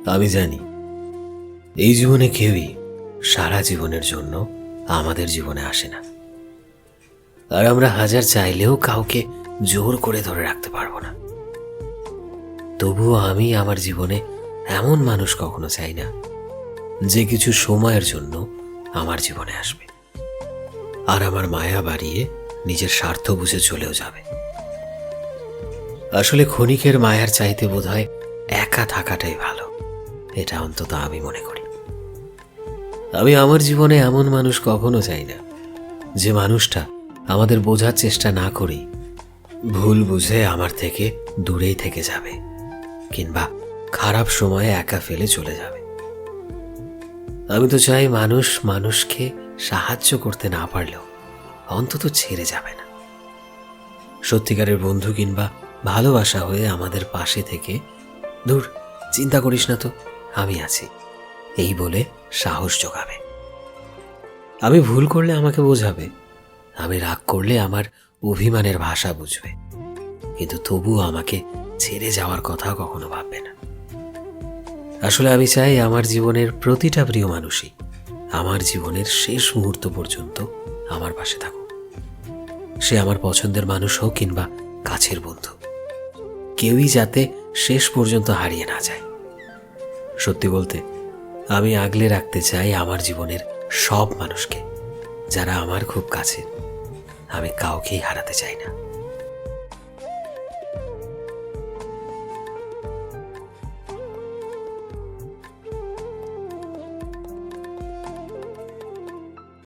আমি জানি এই জীবনে কেউই সারা জীবনের জন্য আমাদের জীবনে আসে না, আর আমরা হাজার চাইলেও কাউকে জোর করে ধরে রাখতে পারবো না। তবুও আমি আমার জীবনে এমন মানুষ কখনো চাই না যে কিছু সময়ের জন্য আমার জীবনে আসবে আর আমার মায়া বাড়িয়ে নিজের স্বার্থ বুঝে চলেও যাবে। আসলে ক্ষণিকের মায়ার চাইতে বোধহয় একা থাকাটাই ভালো, এটা অন্তত আমি মনে করি। আমি আমার জীবনে এমন মানুষ কখনো চাই না যে মানুষটা আমাদের বোঝার চেষ্টা না করেই ভুল বুঝে আমার থেকে দূরেই থেকে যাবে কিংবা খারাপ সময়ে একা ফেলে চলে যাবে। আমি তো চাই মানুষ মানুষকে সাহায্য করতে না পারলেও অন্তত ছেড়ে যাবে না, সত্যিকারের বন্ধু কিংবা ভালোবাসা হয়ে আমাদের পাশে থেকে দূর চিন্তা করিস না তো, আমি আছি এই বলে সাহস জোগাবে। আমি ভুল করলে আমাকে বোঝাবে, আমি রাগ করলে আমার অভিমানের ভাষা বুঝবে, কিন্তু তবুও আমাকে ছেড়ে যাওয়ার কথা কখনো ভাববে না। আসলে আমি চাই আমার জীবনের প্রতিটা প্রিয় মানুষই আমার জীবনের শেষ মুহূর্ত পর্যন্ত আমার পাশে থাকুক। সে আমার পছন্দের মানুষ হোক কিংবা কাছের বন্ধু, কেউই যাতে শেষ পর্যন্ত হারিয়ে না যায়। সত্যি বলতে আমি আগলে রাখতে চাই আমার জীবনের সব মানুষকে যারা আমার খুব কাছের। আমি কাউকেই হারাতে চাই না।